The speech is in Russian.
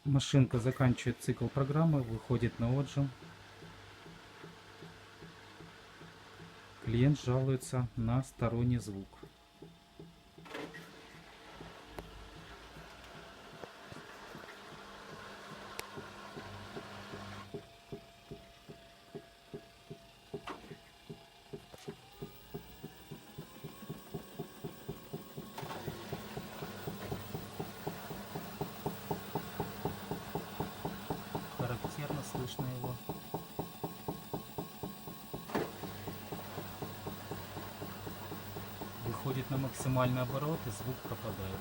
Машинка заканчивает цикл программы, выходит на отжим. Клиент жалуется на сторонний звук. Характерно слышно его. Выходит на максимальный оборот и звук пропадает.